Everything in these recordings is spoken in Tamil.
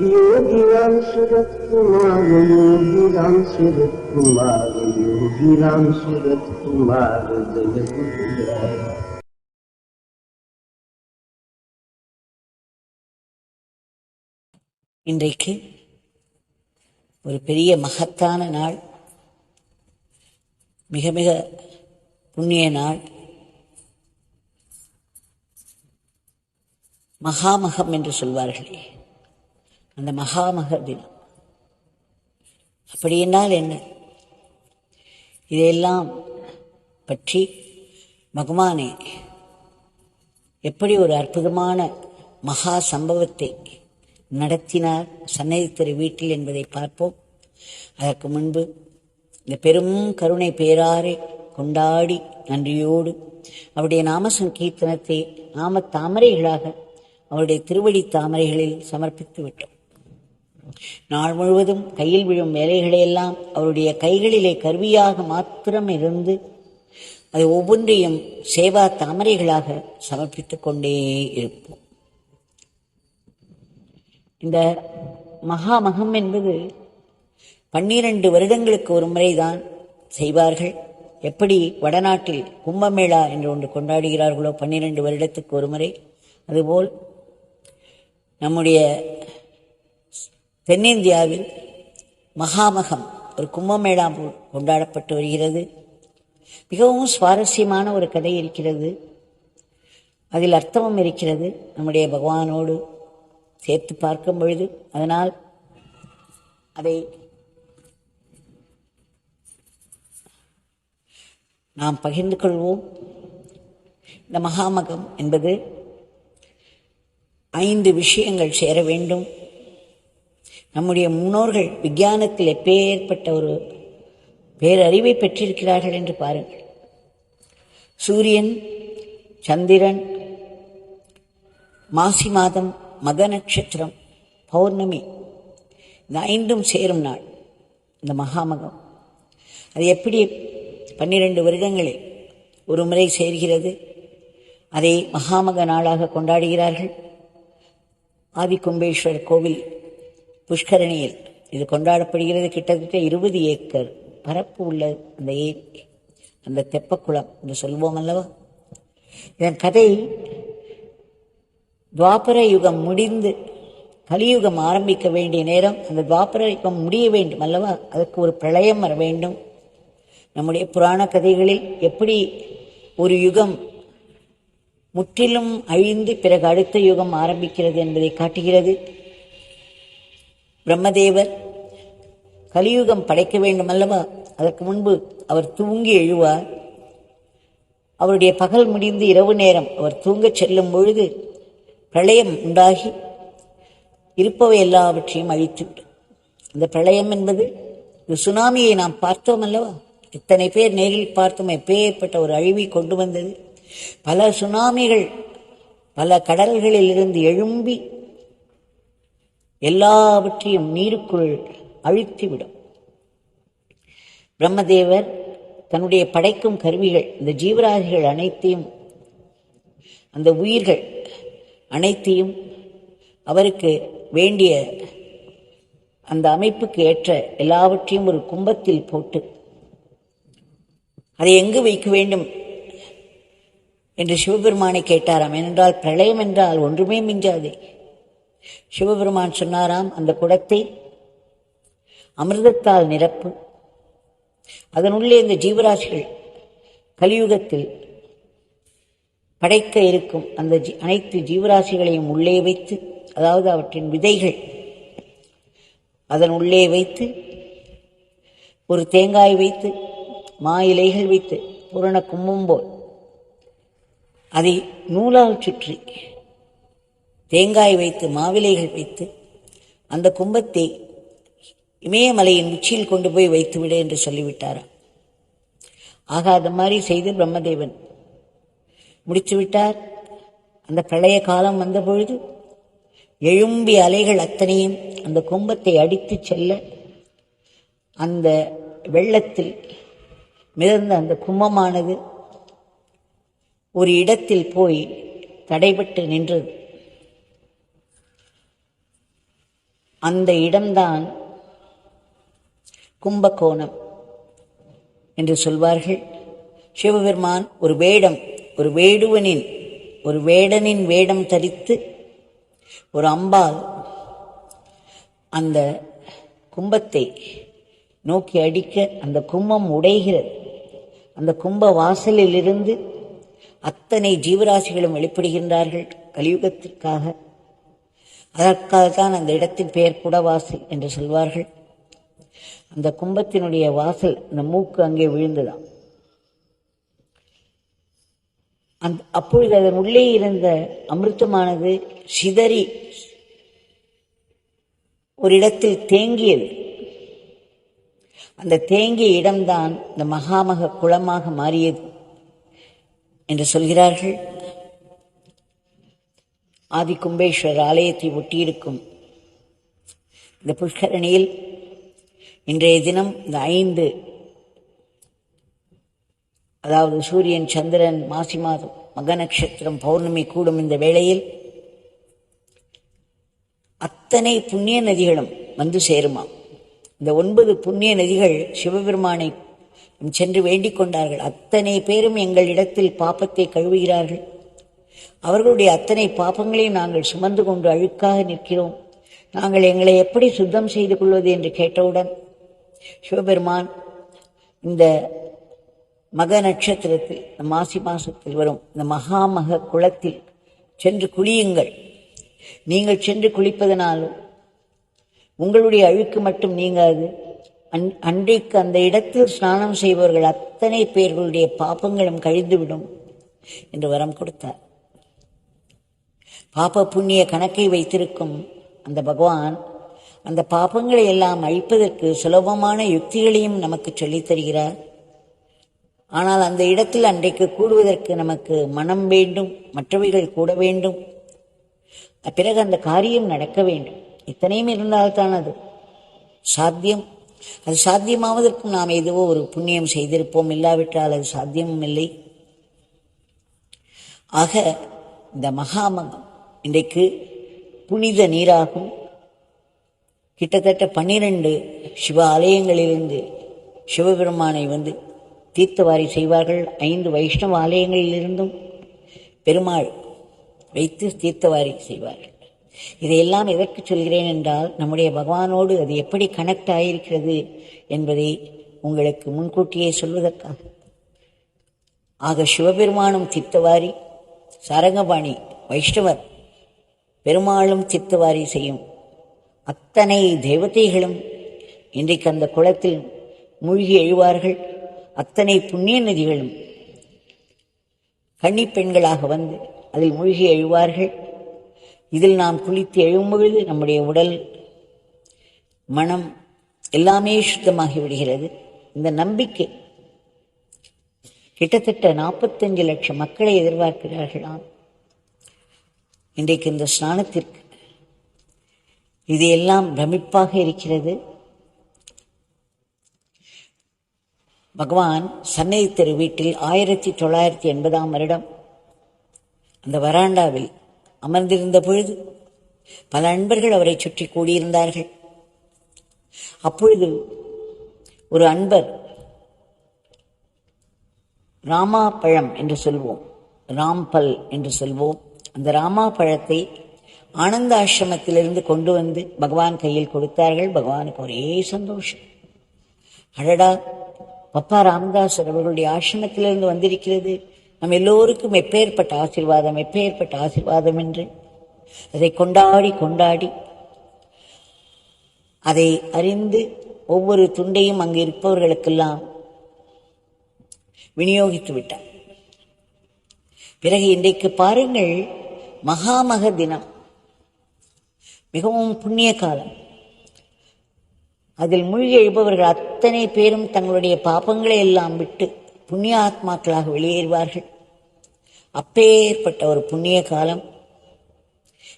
योगीराम सूरत कुमार, योगीराम सूरत कुमार, योगीराम सूरत कुमार जय गुरुराया। இன்றைக்கு ஒரு பெரிய மகத்தான நாள், மிக மிக புண்ணிய நாள். மகாமகம் என்று சொல்வார்களே, அந்த மகாமக தினம். அப்படி என்னால் என்ன? இதையெல்லாம் பற்றி பகவானே எப்படி ஒரு அற்புதமான மகா சம்பவத்தை நடத்தினார் சன்னதி திரு வீட்டில் என்பதை பார்ப்போம். அதற்கு முன்பு இந்த பெரும் கருணை பேராரை கொண்டாடி நன்றியோடு அவருடைய நாம சங்கீர்த்தனத்தை நாம தாமரைகளாக அவருடைய திருவடி தாமரைகளில் சமர்ப்பித்து விட்டோம். நாள் முழுவதும் கையில் விழும் வேலைகளையெல்லாம் அவருடைய கைகளிலே கருவியாக மாத்திரம் இருந்து அது ஒவ்வொன்றையும் சேவா தாமரைகளாக சமர்ப்பித்துக் கொண்டே இருப்போம். இந்த மகாமகம் என்பது 12 வருடங்களுக்கு ஒரு முறைதான் செய்வார்கள். எப்படி வடநாட்டில் கும்பமேளா என்று ஒன்று கொண்டாடுகிறார்களோ 12 வருடத்துக்கு ஒரு முறை, அதுபோல் நம்முடைய தென்னிந்தியாவில் மகாமகம் ஒரு கும்பமேளா கொண்டாடப்பட்டு வருகிறது. மிகவும் சுவாரஸ்யமான ஒரு கதை இருக்கிறது, அதில் அர்த்தமும் இருக்கிறது நம்முடைய பகவானோடு சேர்த்து பார்க்கும் பொழுது. அதனால் அதை நாம் பகிர்ந்து கொள்வோம். இந்த மகாமகம் என்பது 5 விஷயங்கள் சேர வேண்டும். நம்முடைய முன்னோர்கள் விஞ்ஞானத்தில் எப்பேற்பட்ட ஒரு பேரறிவை பெற்றிருக்கிறார்கள் என்று பாருங்கள். சூரியன், சந்திரன், மாசி மாதம், மக நட்சத்திரம், பௌர்ணமி, இந்த 5ம் சேரும் நாள் இந்த மகாமகம். அது எப்படி 12 வருடங்களில் ஒரு முறை சேர்கிறது, அதை மகாமக நாளாக கொண்டாடுகிறார்கள். ஆதிகும்பேஸ்வர் கோவில் புஷ்கரணியில் இது கொண்டாடப்படுகிறது. கிட்டத்தட்ட 20 ஏக்கர் பரப்பு உள்ள அந்த ஏரி, அந்த தெப்பக்குளம் என்று சொல்வோம் அல்லவா. இதன் கதை துவாபர யுகம் முடிந்து கலியுகம் ஆரம்பிக்க வேண்டிய நேரம். அந்த துவாபர யுகம் முடிய வேண்டும் அல்லவா, அதற்கு ஒரு பிரளயம் வர வேண்டும். நம்முடைய புராண கதைகளில் எப்படி ஒரு யுகம் முற்றிலும் அழிந்து பிறகு அடுத்த யுகம் ஆரம்பிக்கிறது என்பதை காட்டுகிறது. பிரம்மதேவர் கலியுகம் படைக்க வேண்டும் அல்லவா, அதற்கு முன்பு அவர் தூங்கி எழுவார். அவருடைய பகல் முடிந்து இரவு நேரம் அவர் தூங்கச் செல்லும் பொழுது பிரளயம் உண்டாகி இருப்பவை எல்லாவற்றையும் அழித்துவிடும். இந்த பிரளயம் என்பது சுனாமியை நாம் பார்த்தோம் அல்லவா, எத்தனை பேர் நேரில் பார்த்தோம், எப்பேற்பட்ட ஒரு அழிவை கொண்டு வந்தது. பல சுனாமிகள் பல கடல்களில் இருந்து எழும்பி எல்லாவற்றையும் நீருக்குள் அழுத்திவிடும். பிரம்மதேவர் தன்னுடைய படைக்கும் கருவிகள், இந்த ஜீவராசிகள் அனைத்தையும், அந்த உயிர்கள் அனைத்தையும் அவருக்கு வேண்டிய அந்த அமைப்புக்கு ஏற்ற எல்லாவற்றையும் ஒரு கும்பத்தில் போட்டு அதை எங்கு வைக்க வேண்டும் என்று சிவபெருமானை கேட்டாராம். ஏனென்றால் பிரளயம் என்றால் ஒன்றுமே மிஞ்சாதே. சிவபெருமான் சொன்னாராம், அந்த குடத்தை அமிர்தத்தால் நிரப்பு, அதனுள்ளே இந்த ஜீவராசிகள் கலியுகத்தில் படைக்க இருக்கும் அந்த அனைத்து ஜீவராசிகளையும் உள்ளே வைத்து, அதாவது அவற்றின் விதைகள் அதன் உள்ளே வைத்து, ஒரு தேங்காய் வைத்து, மா இலைகள் வைத்து, பூரண கும்பம் போல் அதை நூலால் சுற்றி, தேங்காய் வைத்து, மாவிலைகள் வைத்து, அந்த கும்பத்தை இமயமலையின் உச்சியில் கொண்டு போய் வைத்துவிடு என்று சொல்லிவிட்டாராம். ஆக அது மாதிரி செய்து பிரம்மதேவன் முடித்துவிட்டார். அந்த பிரளய காலம் வந்த பொழுது எழும்பிய அலைகள் அத்தனையும் அந்த கும்பத்தை அடித்து செல்ல, அந்த வெள்ளத்தில் மிதந்த அந்த கும்பமானது ஒரு இடத்தில் போய் தடைபட்டு நின்றது. அந்த இடம்தான் கும்பகோணம் என்று சொல்வார்கள். சிவபெருமான் ஒரு வேடனின் வேடம் தரித்து ஒரு அம்பால் அந்த கும்பத்தை நோக்கி அடிக்க அந்த கும்பம் உடைகிறது. அந்த கும்ப வாசலில் இருந்து அத்தனை ஜீவராசிகளும் வெளிப்படுகின்றார்கள் கலியுகத்திற்காக. அதற்காகத்தான் அந்த இடத்தின் பெயர் குடவாசல் என்று சொல்வார்கள். அந்த கும்பத்தினுடைய வாசல், அந்த மூக்கு அங்கே விழுந்ததாம். அப்பொழுது அதன் உள்ளே இருந்த அமிர்தமானது சிதறி ஒரு இடத்தில் தேங்கியது. அந்த தேங்கிய இடம்தான் இந்த மகாமக குளமாக மாறியது என்று சொல்கிறார்கள். ஆதி கும்பேஸ்வரர் ஆலயத்தை ஒட்டியிருக்கும் இந்த புஷ்கரணியில் இன்றைய தினம் இந்த 5, அதாவது சூரியன், சந்திரன், மாசி மாதம், மக நட்சத்திரம், பௌர்ணமி கூடும் இந்த வேளையில் அத்தனை புண்ணிய நதிகளும் வந்து சேருமாம். இந்த 9 புண்ணிய நதிகள் சிவபெருமானை சென்று வேண்டிக் கொண்டார்கள். அத்தனை பேரும் எங்களிடத்தில் பாப்பத்தை கழுவுகிறார்கள். அவர்களுடைய அத்தனை பாப்பங்களையும் நாங்கள் சுமந்து கொண்டு அழுக்காக நிற்கிறோம். நாங்கள் எங்களை எப்படி சுத்தம் செய்து கொள்வது என்று கேட்டவுடன் சிவபெருமான் இந்த மக நட்சத்திரத்தில், இந்த மாசி மாசத்தில் வரும் இந்த மகாமக குளத்தில் சென்று குளியுங்கள். நீங்கள் சென்று குளிப்பதனாலும் உங்களுடைய அழுக்கு மட்டும் நீங்காது. அன்றைக்கு அந்த இடத்தில் ஸ்நானம் செய்பவர்கள் அத்தனை பேர்களுடைய பாப்பங்களும் கழிந்துவிடும் என்று வரம் கொடுத்தார். பாப புண்ணிய கணக்கை வைத்திருக்கும் அந்த பகவான் அந்த பாபங்களை எல்லாம் அழிப்பதற்கு சுலபமான யுக்திகளையும் நமக்கு சொல்லித் தருகிறார். ஆனால் அந்த இடத்தில் அன்றைக்கு கூடுவதற்கு நமக்கு மனம் வேண்டும், மற்றவைகள் கூட வேண்டும், பிறகு அந்த காரியம் நடக்க வேண்டும். இத்தனையும் இருந்தால்தான் அது சாத்தியம். அது சாத்தியமாவதற்கும் நாம் ஏதோ ஒரு புண்ணியம் செய்திருப்போம், இல்லாவிட்டால் அது சாத்தியமும் இல்லை. ஆக இந்த மகாமகம் இன்றைக்கு புனித நீராகும். கிட்டத்தட்ட 12 சிவ ஆலயங்களிலிருந்து சிவபெருமானை வந்து தீர்த்தவாரி செய்வார்கள். 5 வைஷ்ணவ ஆலயங்களிலிருந்தும் பெருமாள் வைத்து தீர்த்தவாரி செய்வார்கள். இதையெல்லாம் எதற்கு சொல்கிறேன் என்றால், நம்முடைய பகவானோடு அது எப்படி கனெக்ட் ஆகியிருக்கிறது என்பதை உங்களுக்கு முன்கூட்டியே சொல்வதற்காக. ஆக சிவபெருமானும் தீர்த்தவாரி, சாரங்கபாணி வைஷ்ணவர் பெருமாளும் தீர்த்தவாரி செய்யும் அத்தனை தேவதைகளும் இன்றைக்கு அந்த குளத்தில் மூழ்கி எழுவார்கள். அத்தனை புண்ணிய நதிகளும் கன்னிப் பெண்களாக வந்து அதில் மூழ்கி எழுவார்கள். இதில் நாம் குளித்து எழும் பொழுது நம்முடைய உடல், மனம் எல்லாமே சுத்தமாகி விடுகிறது. இந்த நம்பிக்கை கிட்டத்தட்ட 45 லட்சம் மக்களை எதிர்பார்க்கிறார்களாம் இன்றைக்கு இந்த ஸ்நானத்திற்கு. இது எல்லாம் பிரமிப்பாக இருக்கிறது. பகவான் சன்னதி தெரு வீட்டில் 1980ஆம் வருடம் அந்த வராண்டாவில் அமர்ந்திருந்த பொழுது பல அன்பர்கள் அவரை சுற்றி கூடியிருந்தார்கள். அப்பொழுது ஒரு அன்பர் ராமா பழம் என்று சொல்வோம், ராம்பல் என்று சொல்வோம், அந்த ராமா பழத்தை ஆனந்த ஆசிரமத்திலிருந்து கொண்டு வந்து பகவான் கையில் கொடுத்தார்கள். பகவானுக்கு ஒரே சந்தோஷம். அடடா, பப்பா ராமதாசர் அவர்களுடைய ஆசிரமத்திலிருந்து வந்திருக்கிறது, நம் எல்லோருக்கும் எப்பேற்பட்ட ஆசீர்வாதம், எப்பேற்பட்ட ஆசீர்வாதம் என்று அதை கொண்டாடி கொண்டாடி அதை அறிந்து ஒவ்வொரு துண்டையும் அங்கு இருப்பவர்களுக்கெல்லாம் விநியோகித்து விட்டார். பிறகு இன்றைக்கு பாருங்கள், மகாமக தினம், மிகவும் புண்ணிய காலம். அதில் மூழ்கி எழுபவர்கள் அத்தனை பேரும் தங்களுடைய பாபங்களை எல்லாம் விட்டு புண்ணிய ஆத்மாக்களாக வெளியேறுவார்கள். அப்பேற்பட்ட ஒரு புண்ணிய காலம்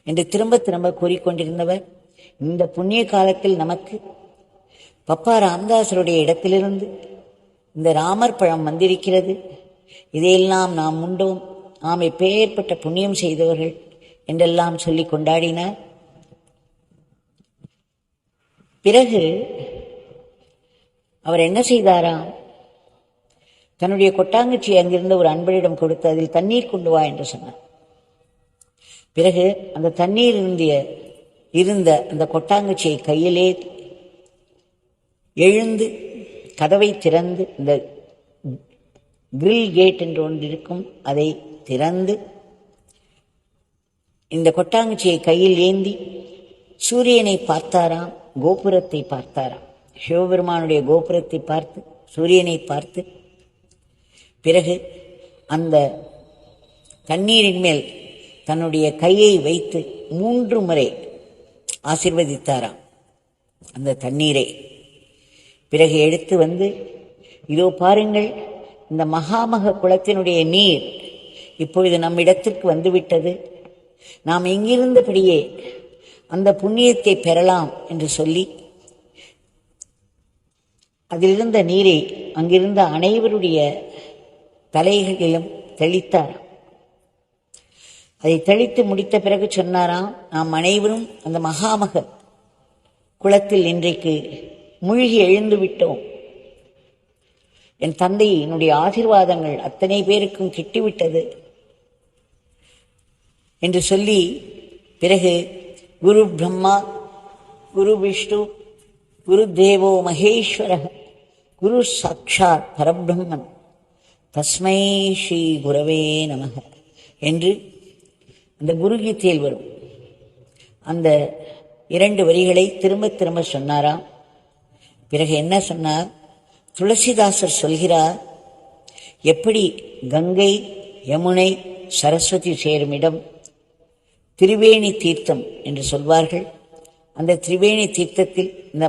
என்று திரும்ப திரும்ப கூறிக்கொண்டிருந்தவர், இந்த புண்ணிய காலத்தில் நமக்கு பப்பா ராமதாசருடைய இடத்திலிருந்து இந்த ராமர் பழம் வந்திருக்கிறது. இதையெல்லாம் நாம் உண்டோம், நாம் எப்பேற்பட்ட புண்ணியம் செய்தவர்கள் என்றெல்லாம் சொல்லி கொண்டாடினார். பிறகு அவர் என்ன செய்தாராம்? தன்னுடைய கொட்டாங்குச்சியை அங்கிருந்த ஒரு அன்பரிடம் கொடுத்து அதில் தண்ணீர் கொண்டு வா என்று சொன்னார். பிறகு அந்த தண்ணீர் இருந்த அந்த கொட்டாங்குச்சியை கையிலே எழுந்து கதவை திறந்து, இந்த கிரில் கேட் என்று ஒன்று இருக்கும், அதை திறந்து இந்த கொட்டாங்குச்சியை கையில் ஏந்தி சூரியனை பார்த்தாராம், கோபுரத்தை பார்த்தாராம். சிவபெருமானுடைய கோபுரத்தை பார்த்து, சூரியனை பார்த்து, பிறகு அந்த தண்ணீரின் மேல் தன்னுடைய கையை வைத்து 3 முறை ஆசீர்வதித்தாராம் அந்த தண்ணீரை. பிறகு எடுத்து வந்து, இதோ பாருங்கள், இந்த மகாமக குளத்தினுடைய நீர் இப்பொழுது நம்மிடத்திற்கு வந்துவிட்டது, நாம் எங்கிருந்தபடியே அந்த புண்ணியத்தை பெறலாம் என்று சொல்லி அதிலிருந்த நீரை அங்கிருந்த அனைவருடைய தலைகளிலும் தெளித்தார். அதை தெளித்து முடித்த பிறகு சொன்னாராம், நாம் அனைவரும் அந்த மகாமக குளத்தில் இன்றைக்கு மூழ்கி எழுந்து விட்டோம். என் தந்தை என்னுடைய ஆசீர்வாதங்கள் அத்தனை பேருக்கும் கிட்டிவிட்டது என்று சொல்லி, பிறகு குரு பிரம்மா, குரு விஷ்ணு, குரு தேவோ மகேஸ்வர, குரு சாட்சாத் பரபிரம்மன், தஸ்மை ஸ்ரீ குரவே நமக என்று அந்த குரு கீதையில் வரும் அந்த 2 வரிகளை திரும்ப திரும்ப சொன்னாராம். பிறகு என்ன சொன்னார்? துளசிதாசர் சொல்கிறார், எப்படி கங்கை, யமுனை, சரஸ்வதி சேரும் இடம் திரிவேணி தீர்த்தம் என்று சொல்வார்கள். அந்த திரிவேணி தீர்த்தத்தில் இந்த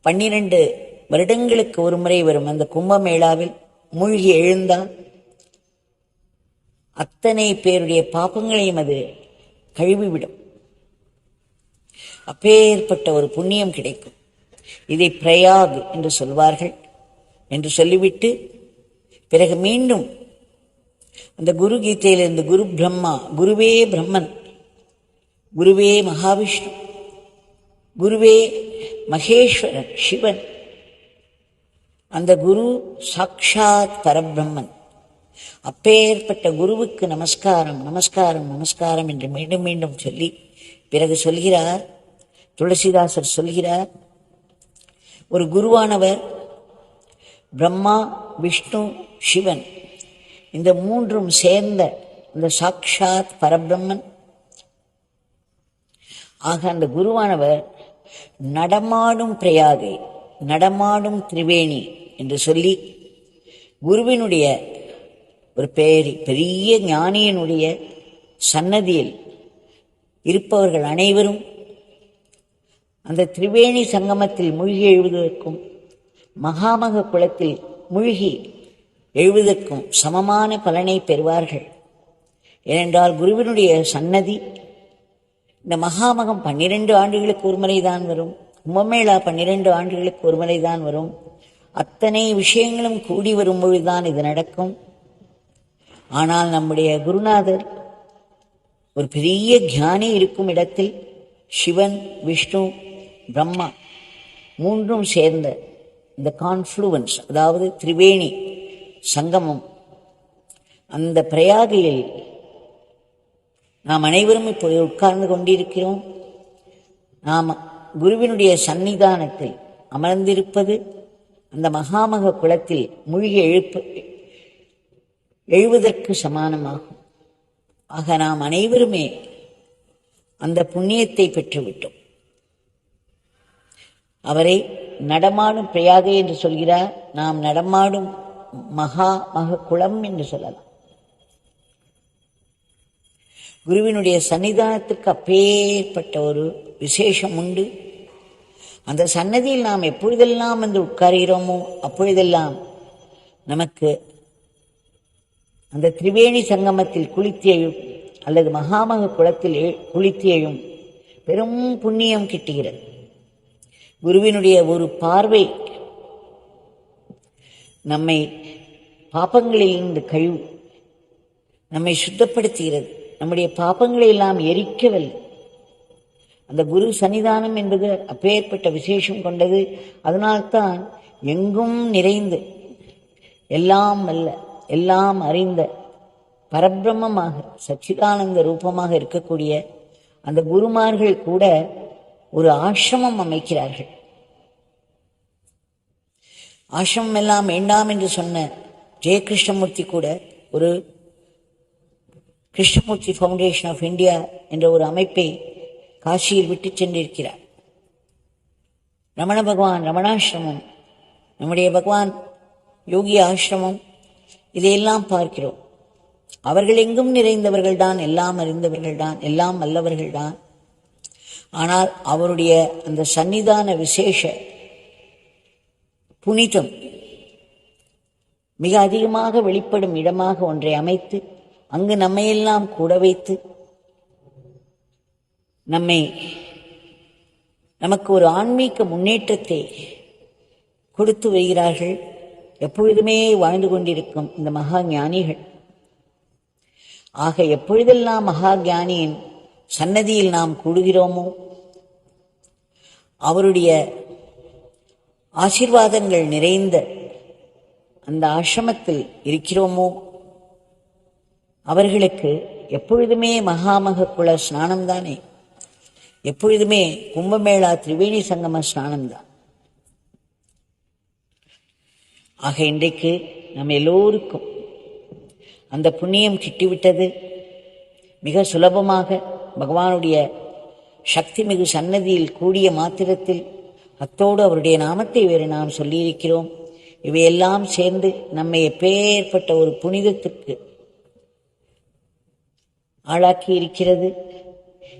12 வருடங்களுக்கு ஒரு முறை வரும் அந்த கும்பமேளாவில் மூழ்கி எழுந்தால் அத்தனை பேருடைய பாப்பங்களையும் அது கழுவிவிடும். அப்பேற்பட்ட ஒரு புண்ணியம் கிடைக்கும். இதை பிரயாக் என்று சொல்வார்கள் என்று சொல்லிவிட்டு, பிறகு மீண்டும் அந்த குரு கீதையிலிருந்து குரு பிரம்மா, குருவே பிரம்மன், குருவே மகாவிஷ்ணு, குருவே மகேஸ்வரன் சிவன், அந்த குரு சாட்சாத் பரபிரம்மன், அப்பேற்பட்ட குருவுக்கு நமஸ்காரம் நமஸ்காரம் நமஸ்காரம் என்று மீண்டும் மீண்டும் சொல்லி, பிறகு சொல்கிறார், துளசிதாசர் சொல்கிறார், ஒரு குருவானவர் பிரம்மா, விஷ்ணு, சிவன் இந்த 3ம் சேர்ந்த இந்த சாட்சாத் பரபிரம்மன் ஆக அந்த குருவானவர் நடமாடும் பிரயாகை, நடமாடும் திரிவேணி என்று சொல்லி, குருவினுடைய ஒரு பெரிய ஞானியினுடைய சன்னதியில் இருப்பவர்கள் அனைவரும் அந்த திரிவேணி சங்கமத்தில் மூழ்கி எழுவதற்கும் மகாமக குளத்தில் மூழ்கி எழுவதற்கும் சமமான பலனை பெறுவார்கள். ஏனென்றால் குருவினுடைய சன்னதி இந்த மகாமகம் 12 ஆண்டுகளுக்கு ஒரு முறைதான் வரும், கும்பமேளா 12 ஆண்டுகளுக்கு ஒரு முறைதான் வரும். அத்தனை விஷயங்களும் கூடி வரும் பொழுதுதான் இது நடக்கும். ஆனால் நம்முடைய குருநாதர் ஒரு பெரிய ஞானி இருக்கும் இடத்தில் சிவன், விஷ்ணு, பிரம்மா 3ம் சேர்ந்த இந்த கான்ஃப்ளூவன்ஸ், அதாவது திரிவேணி சங்கமம், அந்த பிரயாகையில் நாம் அனைவரும் இப்போது உட்கார்ந்து கொண்டிருக்கிறோம். நாம் குருவினுடைய சன்னிதானத்தில் அமர்ந்திருப்பது அந்த மகாமக குளத்தில் மூழ்கி எழுவதற்கு சமானமாகும். ஆக நாம் அனைவருமே அந்த புண்ணியத்தை பெற்றுவிட்டோம். அவரை நடமாடும் பிரயாகை என்று சொல்கிறார், நாம் நடமாடும் மகா குளம் என்று சொல்லலாம். குருவினுடைய சன்னிதானத்துக்கு அப்பேற்பட்ட ஒரு விசேஷம் உண்டு. அந்த சன்னதியில் நாம் எப்பொழுதெல்லாம் வந்து உட்கார்கிறோமோ அப்பொழுதெல்லாம் நமக்கு அந்த திரிவேணி சங்கமத்தில் குளித்தேழும் அல்லது மகாமக குளத்தில் குளித்தேழும் பெரும் புண்ணியம் கிட்டுகிறது. குருவினுடைய ஒரு பார்வை நம்மை பாபங்களிலிருந்து நம்மை சுத்தப்படுத்துகிறது. நம்முடைய பாபங்களை எல்லாம் எரிக்கவில்லை, அந்த குரு சன்னிதானம் என்பது அப்பேற்பட்ட விசேஷம் கொண்டது. அதனால்தான் எங்கும் நிறைந்து எல்லாம் அல்ல எல்லாம் அறிந்த பரபிரம்மமாக சச்சிதானந்த ரூபமாக இருக்கக்கூடிய அந்த குருமார்கள் கூட ஒரு ஆசிரமம் அமைக்கிறார்கள். ஆசிரமம் எல்லாம் வேண்டாம் என்று சொன்ன ஜெயகிருஷ்ணமூர்த்தி கூட ஒரு கிருஷ்ணமூர்த்தி ஃபவுண்டேஷன் ஆஃப் இந்தியா என்ற ஒரு அமைப்பை காசியில் விட்டு சென்றிருக்கிறார். ரமண பகவான் ரமணாசிரமம், நம்முடைய பகவான் யோகி ஆசிரமம், இதையெல்லாம் பார்க்கிறோம். அவர்கள் எங்கும் நிறைந்தவர்கள்தான், எல்லாம் அறிந்தவர்கள்தான், எல்லாம் வல்லவர்கள்தான். ஆனால் அவருடைய அந்த சன்னிதான விசேஷ புனிதம் மிக அதிகமாக வெளிப்படும் இடமாக ஒன்றை அமைத்து அங்கு நம்மையெல்லாம் கூட வைத்து நமக்கு ஒரு ஆன்மீக முன்னேற்றத்தை கொடுத்து வருகிறார்கள். எப்பொழுதுமே வாழ்ந்து கொண்டிருக்கும் இந்த மகா ஞானிகள். ஆக எப்பொழுதெல்லாம் மகா ஞானியின் சன்னதியில் நாம் கூடுகிறோமோ, அவருடைய ஆசீர்வாதங்கள் நிறைந்த அந்த ஆசிரமத்தில் இருக்கிறோமோ, அவர்களுக்கு எப்பொழுதுமே மகாமக குல ஸ்நானம்தானே, எப்பொழுதுமே கும்பமேளா திரிவேணி சங்கம ஸ்நானம்தான். ஆக இன்றைக்கு நம்ம எல்லோருக்கும் அந்த புண்ணியம் கிட்டிவிட்டது. மிக சுலபமாக பகவானுடைய சக்தி மிகு சன்னதியில் கூடிய மாத்திரத்தில் அத்தோடு அவருடைய நாமத்தை வேறு நாம் சொல்லியிருக்கிறோம். இவையெல்லாம் சேர்ந்து நம்மை எப்பேற்பட்ட ஒரு புனிதத்திற்கு ஆளாக்கி இருக்கிறது.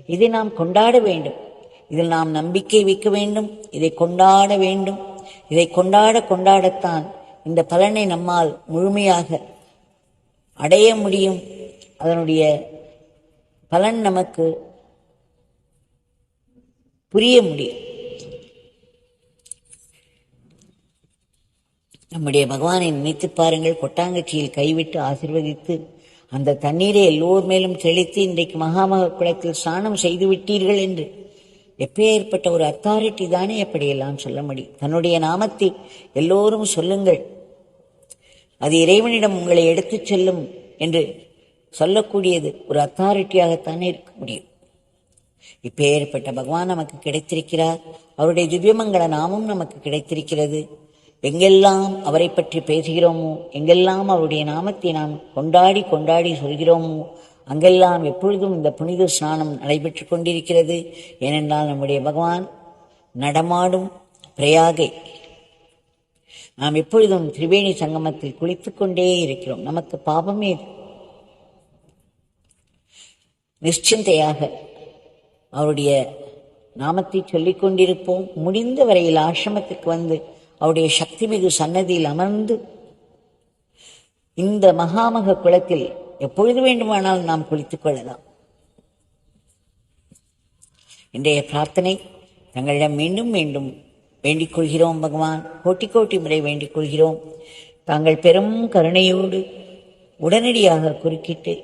இதை நாம் கொண்டாட வேண்டும். இதில் நாம் நம்பிக்கை வைக்க வேண்டும். இதை கொண்டாட வேண்டும். இதை கொண்டாடத்தான் இந்த பலனை நம்மால் முழுமையாக அடைய முடியும். அதனுடைய பலன் நமக்கு புரிய முடியும். நம்முடைய பகவானை நினைத்து பாருங்கள். கொட்டாங்கச்சியில் கைவிட்டு ஆசீர்வதித்து அந்த தண்ணீரை எல்லோர் மேலும் தெளித்து இன்றைக்கு மகாமக குளத்தில் ஸ்நானம் செய்து விட்டீர்கள் என்று எப்பேற்பட்ட ஒரு அத்தாரிட்டி தானே எப்படியெல்லாம் சொல்ல முடியும். தன்னுடைய நாமத்தை எல்லோரும் சொல்லுங்கள், அது இறைவனிடம் உங்களை எடுத்துச் செல்லும் என்று சொல்லக்கூடியது ஒரு அத்தாரிட்டியாகத்தானே இருக்க முடியும். இப்பேற்பட்ட பகவான் நமக்கு கிடைத்திருக்கிறார். அவருடைய திவ்யமங்கள நாமும் நமக்கு கிடைத்திருக்கிறது. எங்கெல்லாம் அவரை பற்றி பேசுகிறோமோ, எங்கெல்லாம் அவருடைய நாமத்தை நாம் கொண்டாடி சொல்கிறோமோ, அங்கெல்லாம் எப்பொழுதும் இந்த புனித ஸ்நானம் நடைபெற்று கொண்டிருக்கிறது. ஏனென்றால் நம்முடைய பகவான் நடமாடும் பிரயாகை. நாம் எப்பொழுதும் திரிவேணி சங்கமத்தில் குளித்துக் கொண்டே இருக்கிறோம். நமக்கு பாபமே நிশ্চিந்தையாக அவருடைய நாமத்தை சொல்லிக் கொண்டிருப்போம். முடிந்த வரையில் ஆசிரமத்துக்கு வந்து அவருடைய சக்தி மிகு சன்னதியில் அமர்ந்து இந்த மகாமக குளத்தில் எப்பொழுது வேண்டுமானால் நாம் குளித்துக் கொள்ளலாம். இன்றைய பிரார்த்தனை தங்களிடம் மீண்டும் மீண்டும் வேண்டிக் கொள்கிறோம். பகவான் கோட்டி முறை வேண்டிக் கொள்கிறோம். தாங்கள் பெரும் கருணையோடு உடனடியாக குறுக்கிட்டு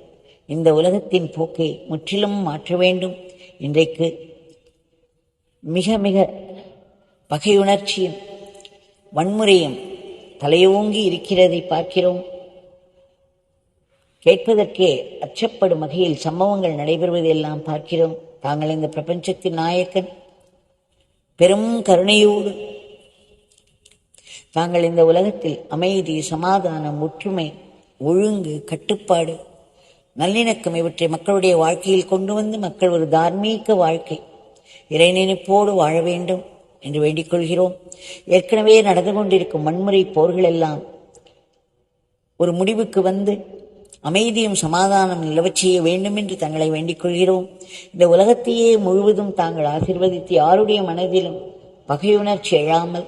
இந்த உலகத்தின் போக்கை முற்றிலும் மாற்ற வேண்டும். இன்றைக்கு மிக மிக பகையுணர்ச்சியும் வன்முறையும் தலையோங்கி இருக்கிறதை பார்க்கிறோம். கேட்பதற்கே அச்சப்படும் வகையில் சம்பவங்கள் நடைபெறுவதையெல்லாம் பார்க்கிறோம். தாங்கள் இந்த பிரபஞ்சத்தின் நாயக்கன், பெரும் கருணையோடு தாங்கள் இந்த உலகத்தில் அமைதி, சமாதானம், ஒற்றுமை, ஒழுங்கு, கட்டுப்பாடு, நல்லிணக்கம் இவற்றை மக்களுடைய வாழ்க்கையில் கொண்டு வந்து மக்கள் ஒரு தார்மீக வாழ்க்கை இறைநினைப்போடு வாழ வேண்டும் என்று வேண்டிக் கொள்கிறோம். ஏற்கனவே நடந்து கொண்டிருக்கும் வன்முறை போர்கள் எல்லாம் ஒரு முடிவுக்கு வந்து அமைதியும் சமாதானம் நிலவச் செய்ய வேண்டும் என்று தங்களை வேண்டிக் கொள்கிறோம். இந்த உலகத்தையே முழுவதும் தாங்கள் ஆசீர்வதித்து யாருடைய மனதிலும் பகையுணர்ச்சி எழாமல்,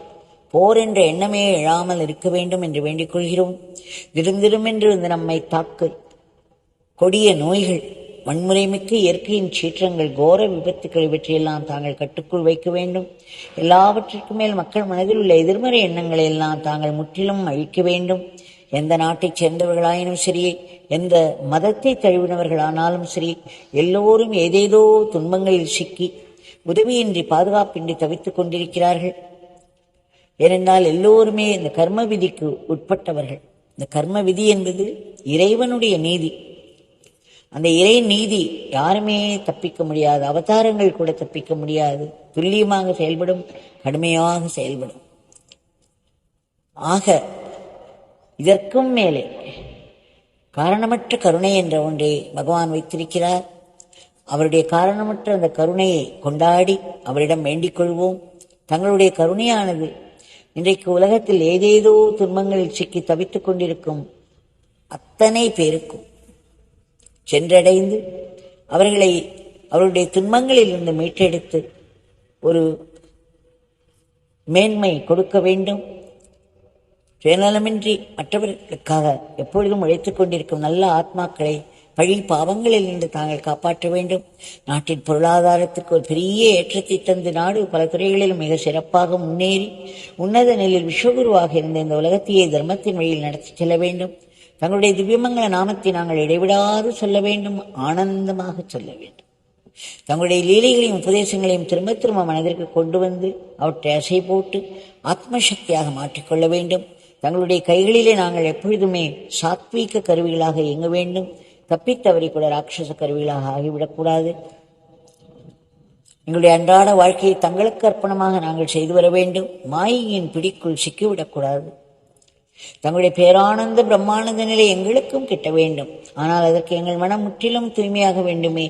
போர் என்ற எண்ணமே எழாமல் இருக்க வேண்டும் என்று வேண்டிக் கொள்கிறோம். திருந்திருமென்று இந்த நம்மை தாக்கு கொடிய நோய்கள், வன்முறைமிக்க இயற்கையின் சீற்றங்கள், கோர விபத்துக்கள் இவற்றையெல்லாம் தாங்கள் கட்டுக்குள் வைக்க வேண்டும். எல்லாவற்றிற்கும் மேல் மக்கள் மனதில் உள்ள எதிர்மறை எண்ணங்களை எல்லாம் தாங்கள் முற்றிலும் அழிக்க வேண்டும். எந்த நாட்டைச் சேர்ந்தவர்களாயினும் சரி, எந்த மதத்தை தழுவினவர்களானாலும் சரி, எல்லோரும் ஏதேதோ துன்பங்களில் சிக்கி உதவியின்றி பாதுகாப்பின்றி தவித்துக் கொண்டிருக்கிறார்கள். ஏனென்றால் எல்லோருமே இந்த கர்ம விதிக்கு உட்பட்டவர்கள். இந்த கர்ம விதி என்பது இறைவனுடைய நீதி. அந்த இறை நீதி யாருமே தப்பிக்க முடியாது. அவதாரங்கள் கூட தப்பிக்க முடியாது. துல்லியமாக செயல்படும், கடுமையாக செயல்படும். ஆக இதற்கும் மேலே காரணமற்ற கருணை என்ற ஒன்றை பகவான் வைத்திருக்கிறார். அவருடைய காரணமற்ற அந்த கருணையை கொண்டாடி அவரிடம் வேண்டிக் கொள்வோம். தங்களுடைய கருணையானது இன்றைக்கு உலகத்தில் ஏதேதோ துன்பங்களில் சிக்கி தவித்துக் கொண்டிருக்கும் அத்தனை பேருக்கும் சென்றடைந்து அவர்களை அவருடைய துன்பங்களில் இருந்து மீட்டெடுத்து ஒரு மேன்மை கொடுக்க வேண்டும். சுயநலமின்றி மற்றவர்களுக்காக எப்பொழுதும் உழைத்துக் கொண்டிருக்கும் நல்ல ஆத்மாக்களை பழி பாவங்களில் இருந்து தாங்கள் காப்பாற்ற வேண்டும். நாட்டின் பொருளாதாரத்துக்கு ஒரு பெரிய ஏற்றத்தை தந்து நாடு பல துறைகளிலும் மிக சிறப்பாக முன்னேறி உன்னத நிலையில் விஸ்வகுருவாக இருந்த இந்த உலகத்தையே தர்மத்தின் வழியில் நடத்தி செல்ல வேண்டும். தங்களுடைய திவ்யமங்கல நாமத்தை நாங்கள் இடைவிடாது சொல்ல வேண்டும், ஆனந்தமாக சொல்ல வேண்டும். தங்களுடைய லீலைகளையும் உபதேசங்களையும் திரும்ப திரும்ப மனதிற்கு கொண்டு வந்து அவற்றை அசை போட்டு ஆத்மசக்தியாக மாற்றிக்கொள்ள வேண்டும். தங்களுடைய கைகளிலே நாங்கள் எப்பொழுதுமே சாத்வீக கருவிகளாக இயங்க வேண்டும். தப்பித்தவரை கூட ராட்சச கருவிகளாக ஆகிவிடக்கூடாது. எங்களுடைய அன்றாட வாழ்க்கையை தங்களுக்கு அர்ப்பணமாக நாங்கள் செய்து வர வேண்டும். மாயையின் பிடிக்குள் சிக்கிவிடக்கூடாது. தங்களுடைய பேரானந்த பிரம்மானந்த நிலை எங்களுக்கும் கிட்ட வேண்டும். ஆனால் அதற்கு எங்கள் மனம் முற்றிலும் தூய்மையாக வேண்டுமே.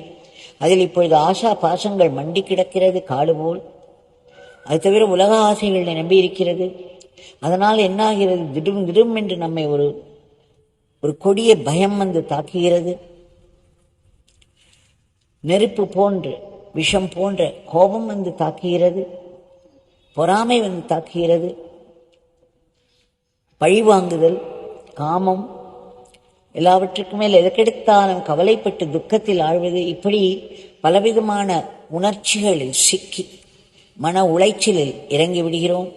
அதில் இப்பொழுது ஆசா பாசங்கள் மண்டி கிடக்கிறது காடு போல். அது தவிர உலக ஆசைகளை நம்பி இருக்கிறது. அதனால் என்னாகிறது, திடும் திடும் என்று நம்மை ஒரு கொடிய பயம் வந்து தாக்குகிறது. நெருப்பு போன்று, விஷம் போன்ற கோபம் வந்து தாக்குகிறது. பொறாமை வந்து தாக்குகிறது. பழிவாங்குதல், காமம், எல்லாவற்றுக்கும் மேல் எதற்கெடுத்தாலும் கவலைப்பட்டு துக்கத்தில் ஆழ்வது, இப்படி பலவிதமான உணர்ச்சிகளில் சிக்கி மன உளைச்சலில் இறங்கி விடுகிறோம்.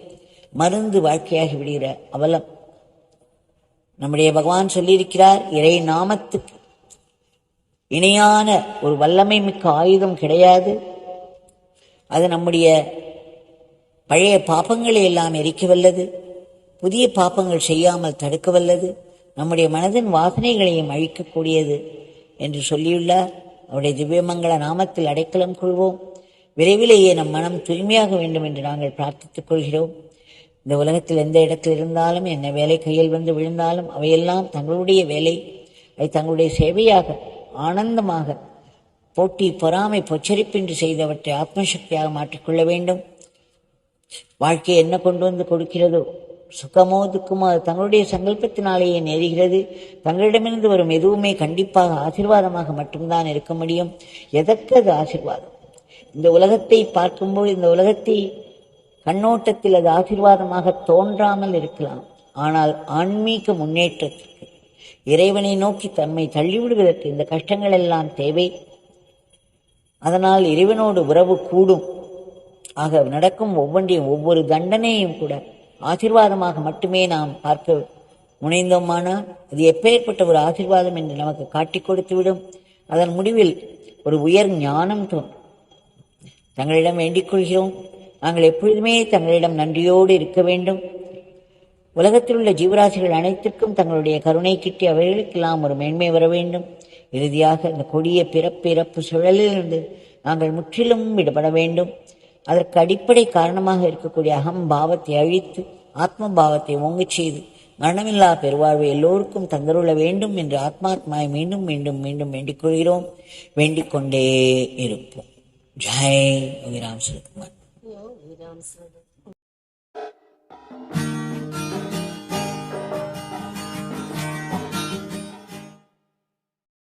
மருந்து வாழ்க்கையாகி விடுகிற அவலம். நம்முடைய பகவான் சொல்லியிருக்கிறார், இறை நாமத்துக்கு இணையான ஒரு வல்லமை மிக்க ஆயுதம் கிடையாது. அது நம்முடைய பழைய பாபங்களை எல்லாம் எரிக்க வல்லது, புதிய பாபங்கள் செய்யாமல் தடுக்க வல்லது, நம்முடைய மனதின் வாசனைகளையும் அழிக்கக்கூடியது என்று சொல்லியுள்ளார். அவருடைய திவ்யமங்கள நாமத்தில் அடைக்கலம் கொள்வோம். விரைவிலேயே நம் மனம் தூய்மையாக வேண்டும் என்று நாங்கள் பிரார்த்தித்துக் கொள்கிறோம். இந்த உலகத்தில் எந்த இடத்தில் இருந்தாலும், என்ன வேலை கையில் வந்து விழுந்தாலும் அவையெல்லாம் தங்களுடைய வேலை, அதை தங்களுடைய சேவையாக ஆனந்தமாக போட்டி பொறாமை பொச்சரிப்பின்றி செய்தவற்றை ஆத்மசக்தியாக மாற்றிக்கொள்ள வேண்டும். வாழ்க்கை என்ன கொண்டு வந்து கொடுக்கிறதோ, சுகமோ துக்கமோ, அது தங்களுடைய சங்கல்பத்தினாலேயே நேருகிறது. தங்களிடமிருந்து வரும் எதுவுமே கண்டிப்பாக ஆசீர்வாதமாக மட்டும்தான் இருக்க முடியும். எதற்கு அது ஆசீர்வாதம்? இந்த உலகத்தை பார்க்கும்போது, இந்த உலகத்தை கண்ணோட்டத்தில் அது ஆசீர்வாதமாக தோன்றாமல் இருக்கலாம். ஆனால் ஆன்மீக முன்னேற்றத்திற்கு, இறைவனை நோக்கி தம்மை தள்ளிவிடுவதற்கு இந்த கஷ்டங்கள் எல்லாம் தேவை. அதனால் இறைவனோடு உறவு கூடும். ஆக நடக்கும் ஒவ்வொன்றையும், ஒவ்வொரு தண்டனையும் கூட ஆசீர்வாதமாக மட்டுமே நாம் பார்க்க முனைந்தோமானால் அது எப்பேற்பட்ட ஒரு ஆசீர்வாதம் என்று நமக்கு காட்டிக் கொடுத்துவிடும். அதன் முடிவில் ஒரு உயர் ஞானம் தோன்றும். தங்களிடம் வேண்டிக் கொள்கிறோம், நாங்கள் எப்பொழுதுமே தங்களிடம் நன்றியோடு இருக்க வேண்டும். உலகத்தில் உள்ள ஜீவராசிகள் அனைத்திற்கும் தங்களுடைய கருணை கிட்டி அவைகளுக்கெல்லாம் ஒரு மேன்மை வர வேண்டும். இறுதியாக இந்த கொடிய பிறப்பு சுழலிலிருந்து நாங்கள் முற்றிலும் விடுபட வேண்டும். அதற்கு அடிப்படை காரணமாக இருக்கக்கூடிய அகம்பாவத்தை அழித்து ஆத்ம பாவத்தை ஓங்கச் செய்து மரணமில்லா பெருவாழ்வை எல்லோருக்கும் தந்தருள வேண்டும் என்று ஆத்மாத்மாவை மீண்டும் மீண்டும் மீண்டும் வேண்டிக் கொள்கிறோம். வேண்டிக் கொண்டே இருப்போம். ஜெய் யோகிராம் சுரத்குமார்.